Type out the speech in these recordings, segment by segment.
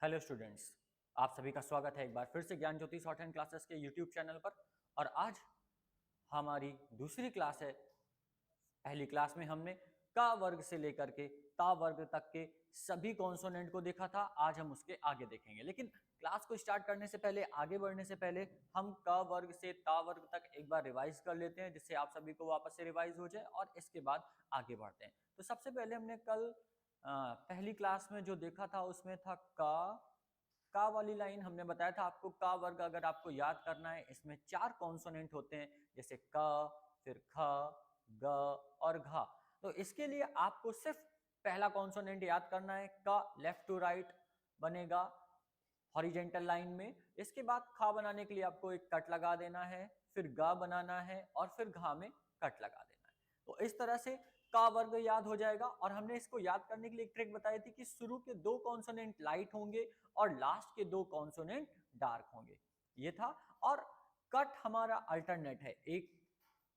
Hello students, आप सभी का स्वागत है एक बार फिर से ज्ञान ज्योति शॉर्ट हैंड क्लासेस के यूट्यूब चैनल पर। और आज हमारी दूसरी क्लास है। पहली क्लास में हमने का वर्ग से लेकर के ता वर्ग तक के सभी कॉन्सोनेंट को देखा था। आज हम उसके आगे देखेंगे, लेकिन क्लास को स्टार्ट करने से पहले, आगे बढ़ने से पहले हम का वर्ग से ता वर्ग तक एक बार रिवाइज कर लेते हैं, जिससे आप सभी को वापस से रिवाइज हो जाए और इसके बाद आगे बढ़ते हैं। तो सबसे पहले हमने कल पहली क्लास में जो देखा था उसमें था का वाली लाइन। हमने बताया था आपको का वर्ग अगर आपको याद करना है, इसमें 4 कॉन्सोनेंट होते हैं, जैसे क, फिर ख, ग और घ। तो इसके लिए आपको सिर्फ पहला कॉन्सोनेंट याद करना है। का लेफ्ट टू राइट बनेगा हॉरिजेंटल लाइन में। इसके बाद खा बनाने के लिए आपको एक कट लगा देना है, फिर गा बनाना है और फिर घा में कट लगा देना है। तो इस तरह से का वर्ग याद हो जाएगा। और हमने इसको याद करने के लिए एक ट्रिक बताई थी कि शुरू के 2 कॉन्सोनेंट लाइट होंगे और लास्ट के 2 कॉन्सोनेंट डार्क होंगे, ये था। और कट हमारा अल्टरनेट है, एक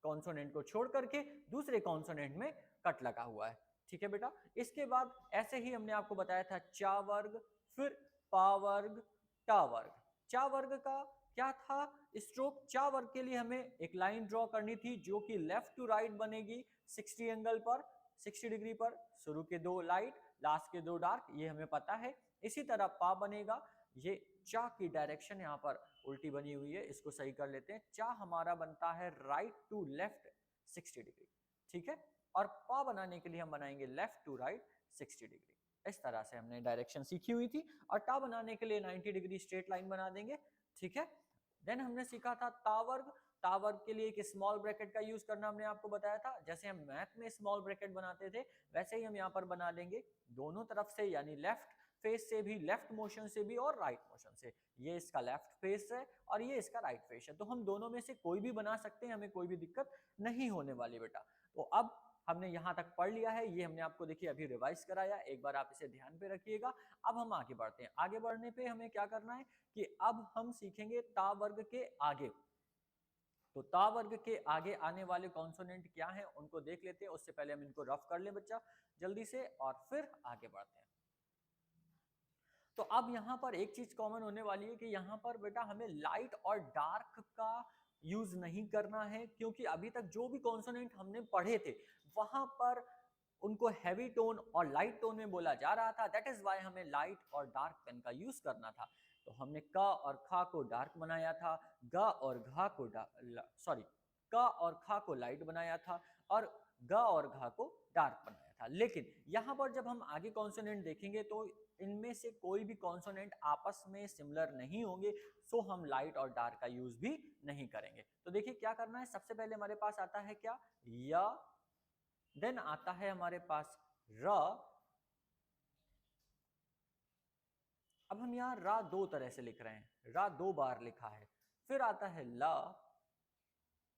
कॉन्सोनेंट को छोड़ करके दूसरे कॉन्सोनेंट में कट लगा हुआ है। ठीक है बेटा। इसके बाद ऐसे ही हमने आपको बताया था चा वर्ग, फिर पा वर्ग, टा वर्ग। चा वर्ग का क्या था स्ट्रोक? चा वर्ग के लिए हमें एक लाइन ड्रॉ करनी थी जो कि लेफ्ट टू राइट बनेगी 60 एंगल पर, 60 डिग्री पर। शुरू के 2 लाइट, लास्ट के 2 डार्क, ये हमें पता है। इसी तरह पा बनेगा, ये चा की डायरेक्शन यहाँ पर उल्टी बनी हुई है, इसको सही कर लेते हैं। चा हमारा बनता है राइट टू लेफ्ट 60 डिग्री। ठीक है। और पा बनाने के लिए हम बनाएंगे लेफ्ट टू राइट 60 डिग्री। इस तरह से हमने डायरेक्शन सीखी हुई थी। और टा बनाने के लिए 90 डिग्री स्ट्रेट लाइन बना देंगे। ठीक है। देन हमने सीखा था तावर्ग। तावर्ग के लिए एक स्मॉल ब्रैकेट का यूज करना हमने आपको बताया था। जैसे हम मैथ में स्मॉल ब्रैकेट बनाते थे, वैसे ही हम यहाँ पर बना लेंगे दोनों तरफ से, यानी लेफ्ट फेस से भी, लेफ्ट मोशन से भी और राइट मोशन से। ये इसका लेफ्ट फेस है और ये इसका राइट फेस है, तो हम दोनों में से कोई भी बना सकते हैं, हमें कोई भी दिक्कत नहीं होने वाली बेटा। तो अब हमने यहां तक पढ़ लिया है, ये हमने आपको देखिए अभी रिवाइज कराया, एक बार आप इसे ध्यान पे रखिएगा। अब हम आगे बढ़ते हैं। आगे बढ़ने पे हमें क्या करना है कि अब हम सीखेंगे ता वर्ग के आगे। तो ता वर्ग के आगे आने वाले कॉन्सोनेंट क्या हैं उनको देख लेते हैं। उससे पहले हम इनको रफ कर लें बच्चा जल्दी से, और फिर आगे बढ़ते हैं। तो अब यहां पर एक चीज कॉमन होने वाली है कि यहां पर बेटा हमें लाइट और डार्क का यूज नहीं करना है, क्योंकि अभी तक जो भी कॉन्सोनेंट हमने पढ़े थे वहां पर उनको हैवी टोन और लाइट टोन में बोला जा रहा था। दैट इज वाई हमें लाइट और डार्क पेन का यूज करना था। तो हमने क और खा को डार्क बनाया था, ग और घा को सॉरी क और खा को लाइट बनाया था, और ग और घा को डार्क बनाया था। लेकिन यहां पर जब हम आगे कॉन्सोनेंट देखेंगे तो इनमें से कोई भी कॉन्सोनेंट आपस में सिमिलर नहीं होंगे, सो हम लाइट और डार्क का यूज भी नहीं करेंगे। तो देखिए क्या करना है। सबसे पहले हमारे पास आता है क्या, या, देन आता है हमारे पास र। अब हम यहां रा 2 तरह से लिख रहे हैं, रा 2 बार लिखा है। फिर आता है ला,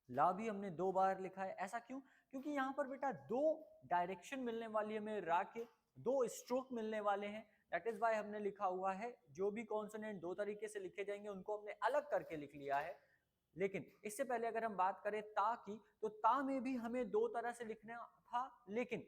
ला भी हमने 2 बार लिखा है। ऐसा क्यों? क्योंकि यहां पर बेटा 2 डायरेक्शन मिलने वाली है हमें, रा के 2 स्ट्रोक मिलने वाले हैं। दैट इज वाई हमने लिखा हुआ है, जो भी कॉन्सोनेंट 2 तरीके से लिखे जाएंगे उनको हमने अलग करके लिख लिया है। लेकिन इससे पहले अगर हम बात करें ता की, तो ता में भी हमें 2 तरह से लिखना था, लेकिन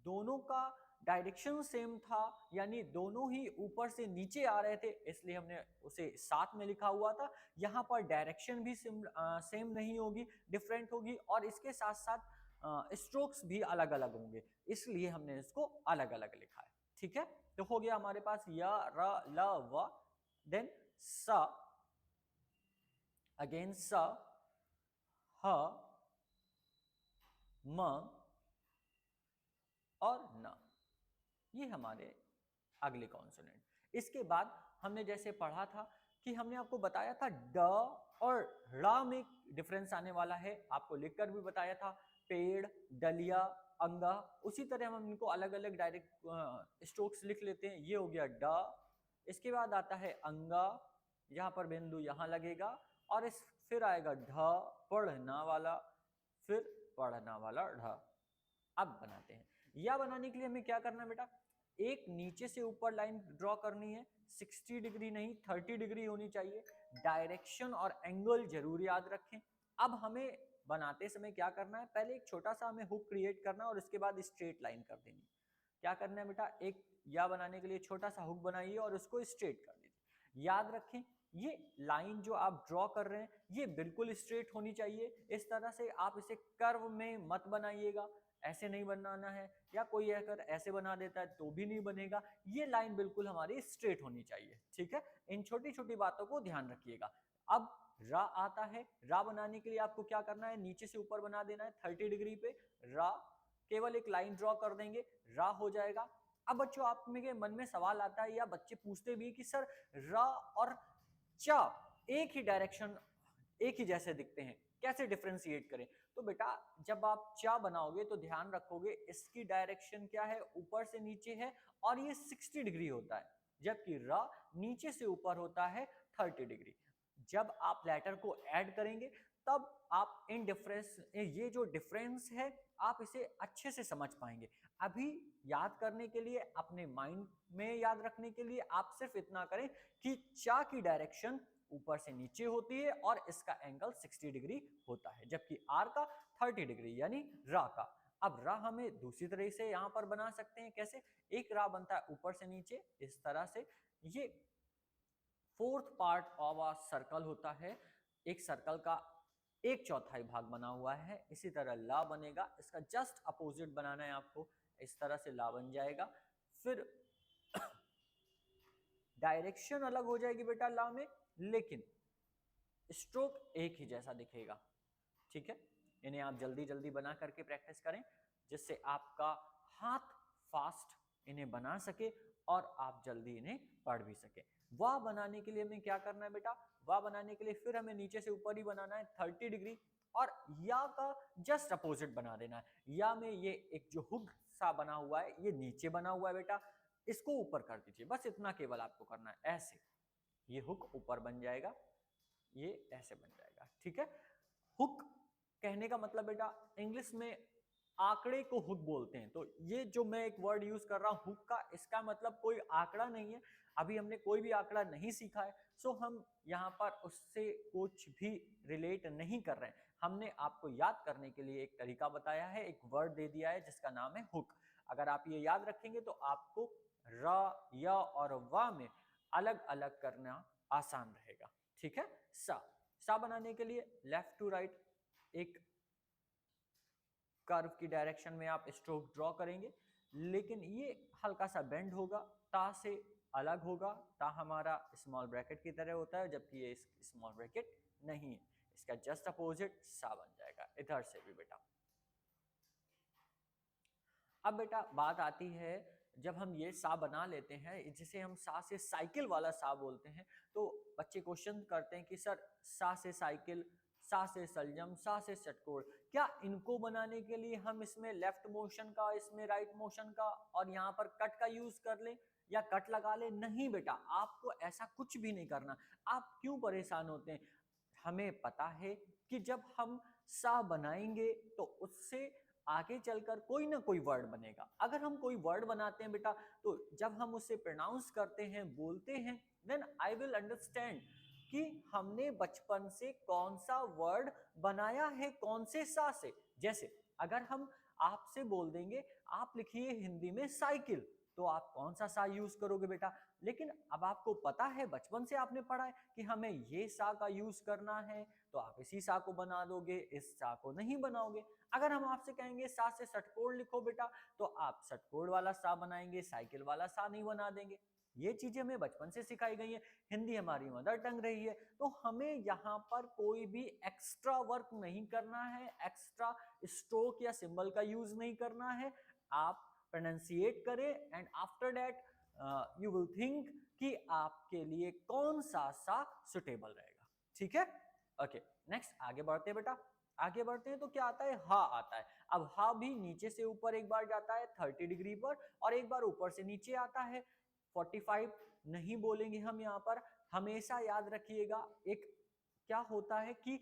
दोनों का डायरेक्शन सेम था, यानी दोनों ही ऊपर से नीचे आ रहे थे, इसलिए हमने उसे साथ में लिखा हुआ था। यहां पर डायरेक्शन भी सेम नहीं होगी, डिफरेंट होगी, और इसके साथ साथ स्ट्रोक्स भी अलग अलग होंगे, इसलिए हमने इसको अलग अलग लिखा है। ठीक है। तो हो गया हमारे पास य, र, ल, व, देन स, अगेन स, ह, म और न। ये हमारे अगले कॉन्सोनेंट। इसके बाद हमने जैसे पढ़ा था कि हमने आपको बताया था ड और ड़ में डिफरेंस आने वाला है, आपको लिखकर भी बताया था। पेड़, डलिया, अंगा, उसी तरह हम इनको अलग अलग डायरेक्ट स्ट्रोक्स लिख लेते हैं। ये हो गया ड। इसके बाद आता है अंगा, यहां पर बिंदु यहां लगेगा, और इस फिर आएगा ढ, पढ़ना वाला, फिर पढ़ना वाला ढ। अब बनाते हैं। या बनाने के लिए हमें क्या करना है बेटा, एक नीचे से ऊपर लाइन ड्रॉ करनी है, 60 डिग्री नहीं 30 डिग्री होनी चाहिए। डायरेक्शन और एंगल जरूर याद रखें। अब हमें बनाते समय क्या करना है, पहले एक छोटा सा हमें हुक क्रिएट करना और उसके बाद स्ट्रेट लाइन कर देनी। क्या करना है बेटा, एक या बनाने के लिए छोटा सा हुक बनाइए और उसको स्ट्रेट कर दीजिए। याद रखें ये लाइन जो आप ड्रॉ कर रहे हैं ये बिल्कुल स्ट्रेट होनी चाहिए, इस तरह से आप इसे कर्व में मत बनाइएगा, ऐसे नहीं बनाना है, या कोई अगर ऐसे बना देता है तो भी नहीं बनेगा, ये लाइन बिल्कुल हमारी स्ट्रेट होनी चाहिए, ठीक है। इन छोटी छोटी बातों को ध्यान रखिएगा। अब रा आता है, रा बनाने के लिए आपको क्या करना है, नीचे से ऊपर बना देना है 30 डिग्री पे रा, केवल एक लाइन ड्रॉ कर देंगे, रा हो जाएगा। अब बच्चों आप में मन में सवाल आता है या बच्चे पूछते भी कि सर रा और चा एक ही डायरेक्शन, एक ही जैसे दिखते हैं, कैसे डिफरेंशिएट करें। तो बेटा जब आप चा बनाओगे तो ध्यान रखोगे इसकी डायरेक्शन क्या है, ऊपर से नीचे है और ये 60 डिग्री होता है, जबकि रा नीचे से ऊपर होता है 30 डिग्री। जब आप लेटर को ऐड करेंगे तब आप इन डिफरेंस, ये जो डिफरेंस है आप इसे अच्छे से समझ पाएंगे। अभी याद करने के लिए, अपने माइंड में याद रखने के लिए आप सिर्फ इतना करें कि चा की डायरेक्शन ऊपर से नीचे होती है और इसका एंगल 60 डिग्री होता है, जबकि आर का 30 डिग्री यानी रा का। अब रा हमें दूसरी तरह से यहां पर बना सकते हैं, कैसे, एक रा बनता है ऊपर से नीचे इस तरह से, ये fourth part of a circle होता है, एक सर्कल का एक चौथाई भाग बना हुआ है। इसी तरह ला बनेगा, इसका जस्ट अपोजिट बनाना है आपको, इस तरह से ला बन जाएगा। फिर डायरेक्शन अलग हो जाएगी बेटा ला में, लेकिन स्ट्रोक एक ही जैसा दिखेगा, ठीक है। इन्हें आप जल्दी जल्दी बना करके प्रैक्टिस करें, जिससे आपका हाथ फास्ट इन्हें बना सके और आप जल्दी इन्हें पढ़ भी सके। वाह बनाने के लिए हमें क्या करना है बेटा, वाह बनाने के लिए फिर हमें नीचे से ऊपर ही बनाना है 30 डिग्री, और या का जस्ट अपोजिट बना देना है। या में ये एक जो हुक सा बना हुआ है ये नीचे बना हुआ है बेटा, इसको ऊपर कर दीजिए, बस इतना केवल आपको करना है। ऐसे ये हुक ऊपर बन जाएगा, ये ऐसे बन जाएगा, ठीक है। हुक कहने का मतलब बेटा इंग्लिश में आंकड़े को हुक बोलते हैं, तो ये जो मैं एक वर्ड यूज कर रहा हूं हुक का, इसका मतलब कोई आंकड़ा नहीं है, अभी हमने कोई भी आंकड़ा नहीं सीखा है, सो हम यहाँ पर उससे कुछ भी रिलेट नहीं कर रहे हैं। हमने आपको याद करने के लिए एक तरीका बताया है, एक वर्ड दे दिया है जिसका नाम है हुक। अगर आप ये याद रखेंगे तो आपको र, या और वा में अलग अलग करना आसान रहेगा, ठीक है। सा बनाने के लिए लेफ्ट टू राइट एक कर्व की डायरेक्शन में आप स्ट्रोक ड्रॉ करेंगे, लेकिन ये हल्का सा बेंड होगा, ता से अलग होगा, ता हमारा स्मॉल ब्रैकेट की तरह होता है, जबकि ये स्मॉल ब्रैकेट नहीं है, इसका जस्ट अपोजिट सा बन जाएगा, इधर से भी बेटा। अब बेटा बात आती है जब हम ये सा बना लेते हैं, जिसे हम सा से साइकिल वाला सा बोलते हैं, तो बच्चे क्वेश्चन करते हैं कि सर सा से साइकिल, सा से सलजम, सा से षटकोण, क्या इनको बनाने के लिए हम इसमें लेफ्ट मोशन का, इसमें राइट मोशन का और यहाँ पर कट का यूज कर लें या कट लगा ले? नहीं बेटा, आपको ऐसा कुछ भी नहीं करना। आप क्यों परेशान होते हैं? हमें पता है कि जब हम सा बनाएंगे तो उससे आगे चलकर कोई ना कोई वर्ड बनेगा। अगर हम कोई वर्ड बनाते हैं बेटा, तो जब हम उसे प्रोनाउंस करते हैं, बोलते हैं, देन आई विल अंडरस्टैंड कि हमने बचपन से कौन सा वर्ड बनाया है, कौन से सा से। जैसे अगर हम आपसे बोल देंगे आप लिखिए हिंदी में साइकिल, तो आप कौन सा सा यूज करोगे बेटा? लेकिन अब आपको पता है, बचपन से आपने पढ़ा है कि हमें ये सा का यूज करना है, तो आप इसी सा को बना दोगे, इस सा को नहीं बनाओगे। अगर हम आपसे कहेंगे सा से षटकोण लिखो बेटा, तो आप षटकोण वाला सा बनाएंगे, साइकिल वाला सा नहीं बना देंगे। ये चीजें हमें बचपन से सिखाई गई है, हिंदी हमारी मदर टंग रही है, तो हमें यहाँ पर कोई भी एक्स्ट्रा वर्क नहीं करना है, एक्स्ट्रा स्ट्रोक या सिंबल का यूज नहीं करना है। आप प्रोनाउंसिएट करें and after that you will think कि आपके लिए कौन सा सा सुटेबल रहेगा, ठीक है। ओके, नेक्स्ट आगे बढ़ते हैं बेटा। आगे बढ़ते हैं तो क्या आता है, हा आता है। अब हा भी नीचे से ऊपर एक बार जाता है 30 डिग्री पर और एक बार ऊपर से नीचे आता है। 45 नहीं बोलेंगे हम यहाँ पर, हमेशा याद रखिएगा। एक क्या होता है कि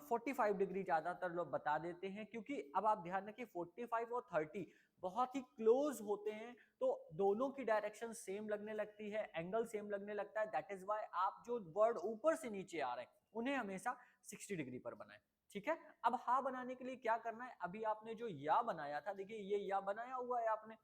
45 डिग्री ज्यादातर लोग बता देते हैं, क्योंकि अब आप ध्यान रखिए 45 और 30 बहुत ही क्लोज होते हैं, तो दोनों की डायरेक्शन सेम लगने लगती है, एंगल सेम लगने लगता है। दैट इज व्हाई आप जो वर्ड ऊपर से नीचे आ रहे हैं उन्हें हमेशा 60 डिग्री पर बनाएं, ठीक है। अब हा बनाने के लिए क्या करना है, अभी आपने जो या बनाया था, देखिए ये या बनाया हुआ है आपने,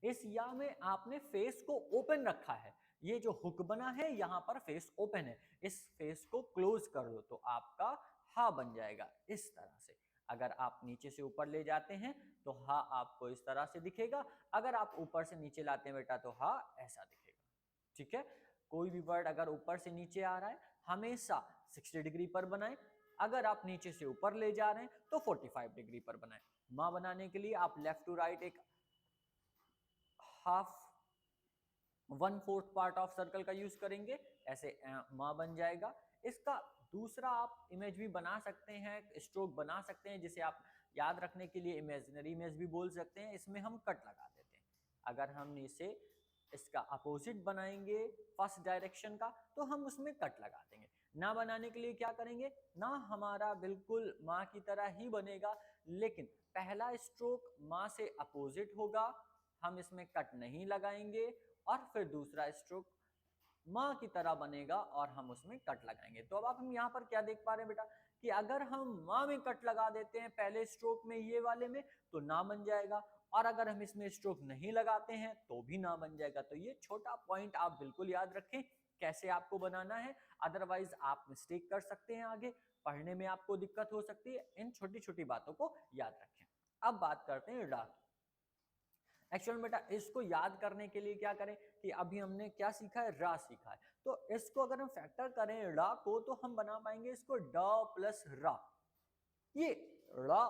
इस या में आपने फेस को ओपन रखा है, ये जो हुक बना है यहाँ पर फेस ओपन है, इस फेस को क्लोज कर दो तो आपका हा बन जाएगा इस तरह से। अगर आप नीचे से ऊपर ले जाते हैं तो हा आपको इस तरह से दिखेगा, अगर आप ऊपर से नीचे लाते हैं बेटा तो हा ऐसा दिखेगा। ठीक है, कोई भी वर्ड अगर ऊपर से नीचे आ रहा है हमेशा 60 डिग्री पर बनाएं, अगर आप नीचे से ऊपर ले जा रहे हैं तो 45 डिग्री पर बनाएं। माँ बनाने के लिए आप लेफ्ट टू राइट एक हाफ 1/4 पार्ट ऑफ सर्कल का यूज करेंगे, ऐसे माँ बन जाएगा। इसका दूसरा आप इमेज भी बना सकते हैं, स्ट्रोक बना सकते हैं, जिसे आप याद रखने के लिए इमेजिनरी इमेज भी बोल सकते हैं। इसमें हम कट लगा देते हैं। अगर हम इसे इसका अपोजिट बनाएंगे फर्स्ट डायरेक्शन का तो हम उसमें कट लगा देंगे। ना बनाने के लिए क्या करेंगे, ना हमारा बिल्कुल माँ की तरह ही बनेगा, लेकिन पहला स्ट्रोक माँ से अपोजिट होगा, हम इसमें कट नहीं लगाएंगे, और फिर दूसरा स्ट्रोक माँ की तरह बनेगा और हम उसमें कट लगाएंगे। तो अब हम यहाँ पर क्या देख पा रहे हैं बेटा कि अगर हम माँ में कट लगा देते हैं पहले स्ट्रोक में ये वाले में तो ना बन जाएगा, और अगर हम इसमें स्ट्रोक नहीं लगाते हैं तो भी ना बन जाएगा। तो ये छोटा पॉइंट आप बिल्कुल याद रखें कैसे आपको बनाना है, अदरवाइज आप मिस्टेक कर सकते हैं, आगे पढ़ने में आपको दिक्कत हो सकती है। इन छोटी छोटी बातों को याद रखें। अब बात करते हैं ड़ा की। एक्चुअल में बेटा इसको याद करने के लिए क्या करें कि अभी हमने क्या सीखा है, रा सीखा है, तो इसको अगर हम फैक्टर करें रा को तो हम बना पाएंगे इसको ड प्लस रा। ये रा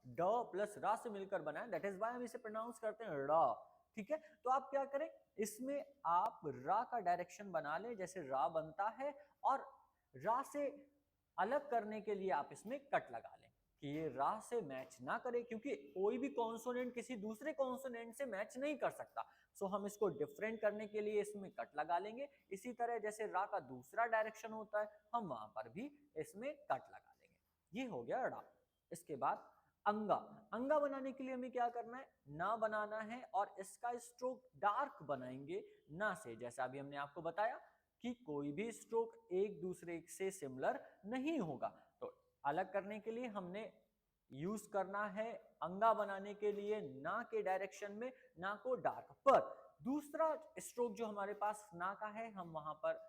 ड प्लस रा से मिलकर बना है, दैट इज वाई हम इसे प्रोनाउंस करते हैं रा। ठीक है, तो आप क्या करें, इसमें आप रा का डायरेक्शन बना लें जैसे रा बनता है, और रा से अलग करने के लिए आप इसमें कट लगा लें कि ये रा से मैच ना करे, क्योंकि कोई भी कॉन्सोनेंट किसी दूसरे कॉन्सोनेंट से मैच नहीं कर सकता। सो हम इसको डिफरेंट करने के लिए इसमें कट लगा लेंगे। इसी तरह जैसे रा का दूसरा डायरेक्शन होता है हम वहां पर भी इसमें कट लगा लेंगे। ये हो गया रा। इसके बाद अंगा। अंगा बनाने के लिए हमें क्या करना है, ना बनाना है, और इसका स्ट्रोक डार्क बनाएंगे ना से, जैसा अभी हमने आपको बताया कि कोई भी स्ट्रोक एक दूसरे से सिमिलर नहीं होगा। तो अलग करने के लिए हमने यूज करना है अंगा बनाने के लिए ना के डायरेक्शन में ना को डार्क पर। दूसरा स्ट्रोक जो हमारे पास ना का है हम वहां पर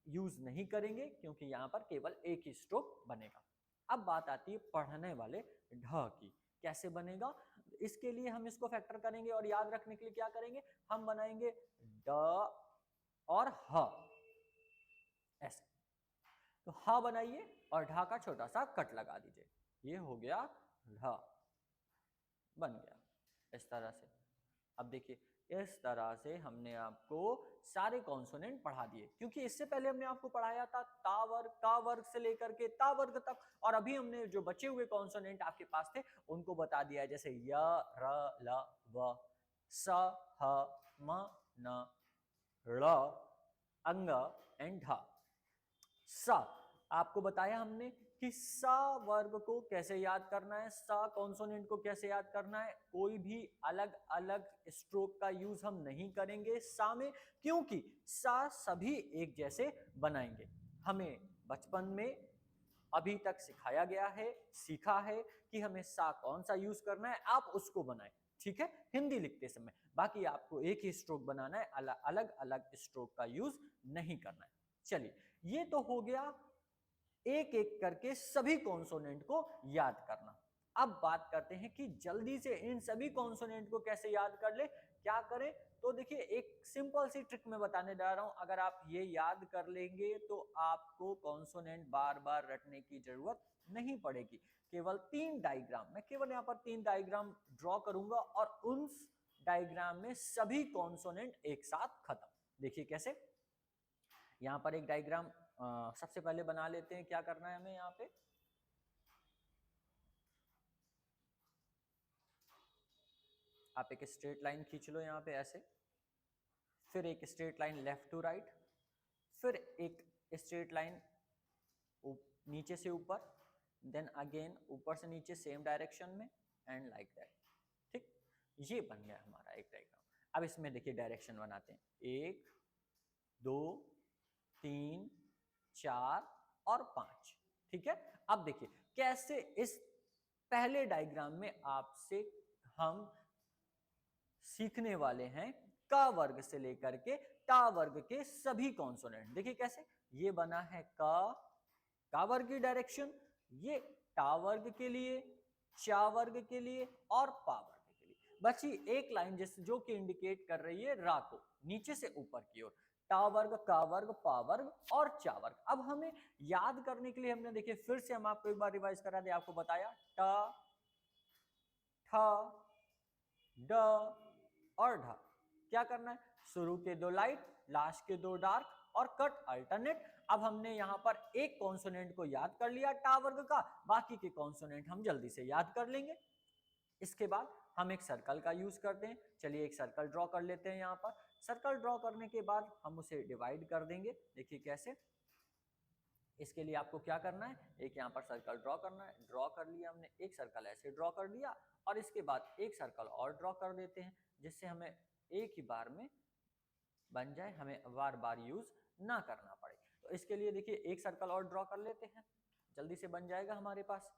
यूज नहीं करेंगे क्योंकि यहां पर केवल एक ही स्ट्रोक बनेगा। अब बात आती है पढ़ने वाले ढ की, कैसे बनेगा। इसके लिए हम इसको फैक्टर करेंगे और याद रखने के लिए क्या करेंगे, हम बनाएंगे ड और ह ऐसे। तो हा बनाइए और ढा का छोटा सा कट लगा दीजिए, ये हो गया ढा, बन गया इस तरह से। अब देखिए इस तरह से हमने आपको सारे कॉन्सोनेंट पढ़ा दिए, क्योंकि इससे पहले हमने आपको पढ़ाया था ता वर्ग, का वर्ग से लेकर के ता वर्ग तक, और अभी हमने जो बचे हुए कॉन्सोनेंट आपके पास थे उनको बता दिया है, जैसे य र ल व स ह म न ळ अंग एंड ढ। सा आपको बताया हमने कि सा वर्ग को कैसे याद करना है, सा कॉन्सोनेंट को कैसे याद करना है। कोई भी अलग अलग स्ट्रोक का यूज हम नहीं करेंगे सा में, क्योंकि सा सभी एक जैसे बनाएंगे। हमें बचपन में अभी तक सिखाया गया है, सीखा है कि हमें सा कौन सा यूज करना है, आप उसको बनाएं। ठीक है, हिंदी लिखते समय बाकी आपको एक ही स्ट्रोक बनाना है, अलग अलग स्ट्रोक का यूज नहीं करना है। चलिए ये तो हो गया एक एक करके सभी कॉन्सोनेंट को याद करना। अब बात करते हैं कि जल्दी से इन सभी कॉन्सोनेंट को कैसे याद कर ले, क्या करें। तो देखिए एक सिंपल सी ट्रिक मैं बताने जा रहा हूं, अगर आप ये याद कर लेंगे तो आपको कॉन्सोनेंट बार बार रटने की जरूरत नहीं पड़ेगी। केवल 3 डायग्राम, मैं केवल यहाँ पर 3 डायग्राम ड्रॉ करूंगा और उन डायग्राम में सभी कॉन्सोनेंट एक साथ खत्म। देखिए कैसे, यहाँ पर एक डायग्राम सबसे पहले बना लेते हैं। क्या करना है हमें, यहाँ पे आप एक स्ट्रेट लाइन खींच लो यहाँ पे ऐसे, फिर एक straight line left to right, फिर एक स्ट्रेट लाइन नीचे से ऊपर, देन अगेन ऊपर से नीचे सेम डायरेक्शन में, एंड लाइक दैट। ठीक, ये बन गया हमारा एक डायग्राम। अब इसमें देखिए डायरेक्शन बनाते हैं, 1 2 3 4 और 5। ठीक है, अब देखिए कैसे इस पहले डायग्राम में आपसे हम सीखने वाले हैं का वर्ग से लेकर के टा वर्ग के सभी कॉन्सोनेंट। देखिए कैसे, ये बना है का वर्ग की डायरेक्शन, ये टा वर्ग के लिए, चा वर्ग के लिए और पा वर्ग के लिए। बची एक लाइन जिस जो कि इंडिकेट कर रही है रा को नीचे से ऊपर की ओर, टा वर्ग, का वर्ग, पा वर्ग और चा वर्ग। अब हमें याद करने के लिए हमने देखिए फिर से हम आपको एक बार रिवाइज करा दे, आपको बताया टा, ठा, ड और ढा। क्या करना है, शुरू के दो लाइट, लास्ट के दो डार्क और कट अल्टरनेट। अब हमने यहां पर एक कॉन्सोनेंट को याद कर लिया टा वर्ग का, बाकी के कॉन्सोनेंट हम जल्दी से याद कर लेंगे। इसके बाद हम एक सर्कल का यूज करते हैं। चलिए एक सर्कल ड्रॉ कर लेते हैं। यहाँ पर सर्कल ड्रॉ करने के बाद हम उसे डिवाइड कर देंगे। देखिए कैसे, इसके लिए आपको क्या करना है, एक यहाँ पर सर्कल ड्रॉ करना है। ड्रॉ कर लिया हमने, एक सर्कल ऐसे ड्रॉ कर दिया और इसके बाद एक सर्कल और ड्रॉ कर देते हैं, जिससे हमें एक ही बार में बन जाए, हमें बार बार यूज ना करना पड़े। तो इसके लिए देखिए एक सर्कल और ड्रॉ कर लेते हैं, जल्दी से बन जाएगा हमारे पास।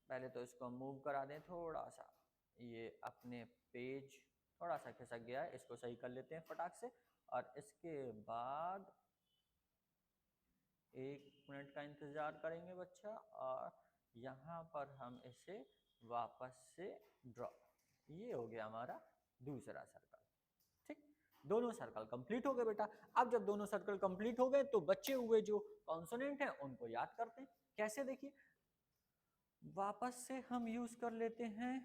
पहले तो इसको मूव करा दें थोड़ा सा, ये अपने पेज थोड़ा सा खिसक गया है, इसको सही कर लेते हैं फटाक से। और इसके बाद 1 मिनट का इंतजार करेंगे बच्चा, और यहाँ पर हम इसे वापस से ड्रॉ, ये हो गया हमारा दूसरा सर्कल। ठीक, दोनों सर्कल कंप्लीट हो गए बेटा। अब जब दोनों सर्कल कंप्लीट हो गए तो बचे हुए जो कॉन्सोनेंट हैं उनको याद करते हैं। कैसे, देखिए वापस से हम यूज कर लेते हैं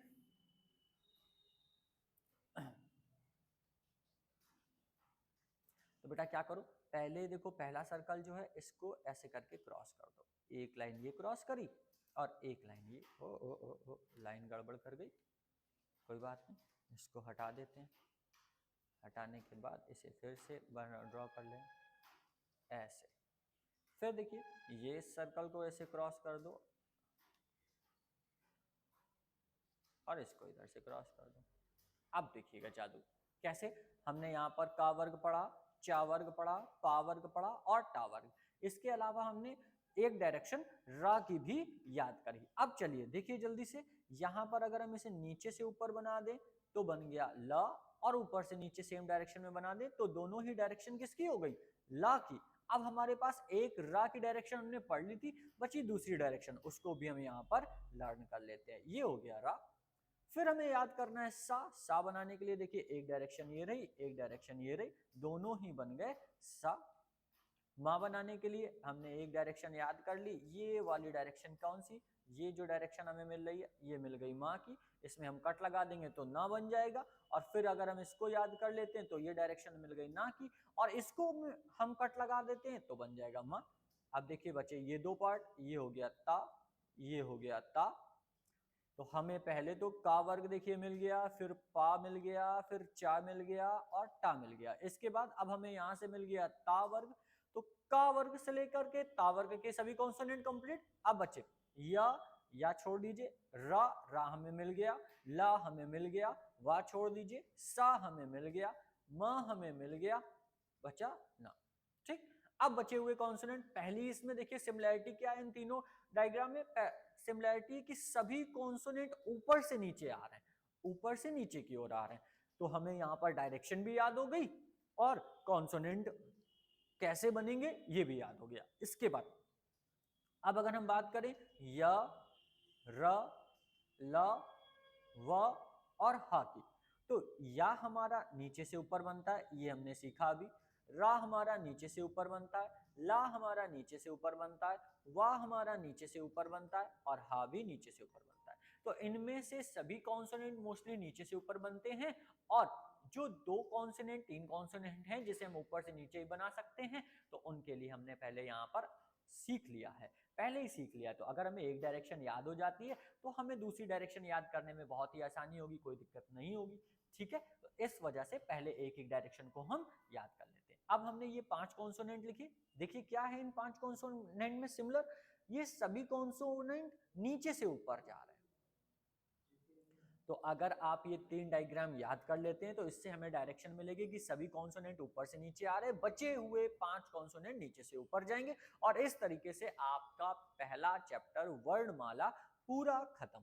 तो बेटा क्या करो, पहले देखो पहला सर्कल जो है इसको ऐसे करके क्रॉस कर दो। एक लाइन ये क्रॉस करी और एक लाइन ये, ओ लाइन गड़बड़ कर गई, कोई बात नहीं, इसको हटा देते हैं। हटाने के बाद इसे फिर से ड्रॉ कर लें ऐसे। फिर देखिए ये सर्कल को ऐसे क्रॉस कर दो और इसको इधर से क्रॉस कर दो। अब देखिएगा जादू कैसे, हमने यहाँ पर का वर्ग पढ़ा, चा वर्ग पढ़ा, पा वर्ग पढ़ा और टा वर्ग। इसके अलावा हमने एक डायरेक्शन रा की भी याद करी। अब चलिए देखिए जल्दी से, यहाँ पर अगर हम इसे नीचे से ऊपर बना दें तो बन गया ला, और ऊपर से नीचे सेम डायरेक्शन में बना दें तो दोनों ही डायरेक्शन किसकी हो गई, ला की। अब हमारे पास एक रा की डायरेक्शन हमने पढ़ ली थी, बची दूसरी डायरेक्शन, उसको भी हम यहाँ पर लर्न कर लेते हैं। ये हो गया रा। फिर हमें याद करना है सा बनाने के लिए देखिए एक डायरेक्शन ये रही, एक डायरेक्शन ये रही, दोनों ही बन गए सा। माँ बनाने के लिए हमने एक डायरेक्शन याद कर ली, ये वाली डायरेक्शन कौन सी, ये जो डायरेक्शन हमें मिल रही है ये मिल गई माँ की, इसमें हम कट लगा देंगे तो ना बन जाएगा। और फिर अगर हम इसको याद कर लेते हैं तो ये डायरेक्शन मिल गई ना की, और इसको हम कट लगा देते हैं तो बन जाएगा माँ। अब देखिए बच्चे ये दो पार्ट, ये हो गया ता, ये हो गया ता। तो हमें पहले तो का वर्ग देखिए मिल गया, फिर पा मिल गया, फिर चा मिल गया और टा मिल गया। इसके बाद अब हमें यहां से मिल गया ता वर्ग। तो का वर्ग से लेकर के ता वर्ग के सभी कॉन्सोनेंट कंप्लीट। अब बच्चे या छोड़ दीजिए, रा हमें मिल गया, ला हमें मिल गया, वा छोड़ दीजिए, सा हमें मिल गया, म हमें मिल गया, बचा ना। ठीक, अब बचे हुए कॉन्सोनेंट, पहली इसमें देखिए सिमिलैरिटी क्या है इन तीनों डायग्राम में, सिमिलैरिटी की सभी कॉन्सोनेंट ऊपर से नीचे आ रहे हैं, ऊपर से नीचे की ओर आ रहे हैं। तो हमें यहां पर डायरेक्शन भी याद हो गई और कॉन्सोनेंट कैसे बनेंगे ये भी याद हो गया। इसके बाद अब अगर हम बात करें य, र, ल, व और ह की, तो या हमारा नीचे से ऊपर बनता है, ये हमने सीखा अभी। रा हमारा नीचे से ऊपर बनता है, ला हमारा नीचे से ऊपर बनता है, वा हमारा नीचे से ऊपर बनता है और हा भी नीचे से ऊपर बनता है। तो इनमें से सभी कॉन्सोनेंट मोस्टली नीचे से ऊपर बनते हैं, और जो दो कॉन्सोनेंट, तीन कॉन्सोनेंट हैं जिसे हम ऊपर से नीचे ही बना सकते हैं, तो उनके लिए हमने पहले यहाँ पर सीख लिया है, पहले ही सीख लिया। तो अगर हमें एक डायरेक्शन याद हो जाती है तो हमें दूसरी डायरेक्शन याद करने में बहुत ही आसानी होगी, कोई दिक्कत नहीं होगी। ठीक है, तो इस वजह से पहले एक एक डायरेक्शन को हम याद कर लेते हैं। अब हमने ये 5 कॉन्सोनेंट लिखे, देखिए क्या है इन 5 कॉन्सोनेंट में सिमिलर, ये सभी कॉन्सोनेंट नीचे से ऊपर जा रहे हैं। तो अगर आप ये 3 डायग्राम याद कर लेते हैं तो इससे हमें डायरेक्शन मिलेगी कि सभी कॉन्सोनेंट ऊपर से नीचे आ रहे हैं, बचे हुए 5 कॉन्सोनेंट नीचे से ऊपर जाएंगे। और इस तरीके से आपका पहला चैप्टर वर्णमाला पूरा खत्म।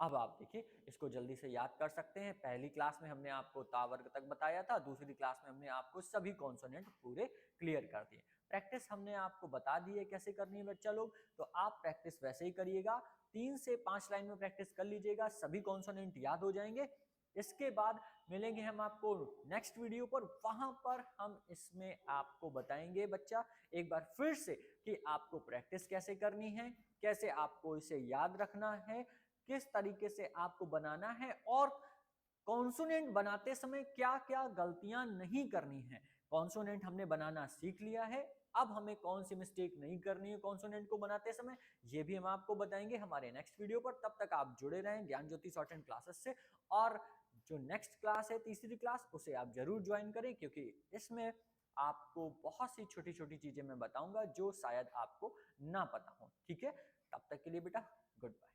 अब आप देखिए इसको जल्दी से याद कर सकते हैं। पहली क्लास में हमने आपको ता वर्ग तक बताया था, दूसरी क्लास में हमने आपको सभी कॉन्सोनेंट पूरे क्लियर कर दिए। प्रैक्टिस हमने आपको बता दी है कैसे करनी है बच्चा लोग, तो आप प्रैक्टिस वैसे ही करिएगा। 3 से 5 लाइन में प्रैक्टिस कर लीजिएगा, सभी कॉन्सोनेंट याद हो जाएंगे। इसके बाद मिलेंगे हम आपको नेक्स्ट वीडियो पर, वहां पर हम इसमें आपको बताएंगे बच्चा एक बार फिर से कि आपको प्रैक्टिस कैसे करनी है, कैसे आपको इसे याद रखना है, किस तरीके से आपको बनाना है और कॉन्सोनेंट बनाते समय क्या क्या गलतियां नहीं करनी है। कॉन्सोनेंट हमने बनाना सीख लिया है, अब हमें कौन सी मिस्टेक नहीं करनी है कॉन्सोनेंट को बनाते समय, ये भी हम आपको बताएंगे हमारे नेक्स्ट वीडियो पर। तब तक आप जुड़े रहें ज्ञान ज्योति शॉर्ट हैंड क्लासेस से, और जो नेक्स्ट क्लास है तीसरी क्लास, उसे आप जरूर ज्वाइन करें, क्योंकि इसमें आपको बहुत सी छोटी छोटी चीजें मैं बताऊंगा जो शायद आपको ना पता हो। ठीक है, तब तक के लिए बेटा गुड बाय।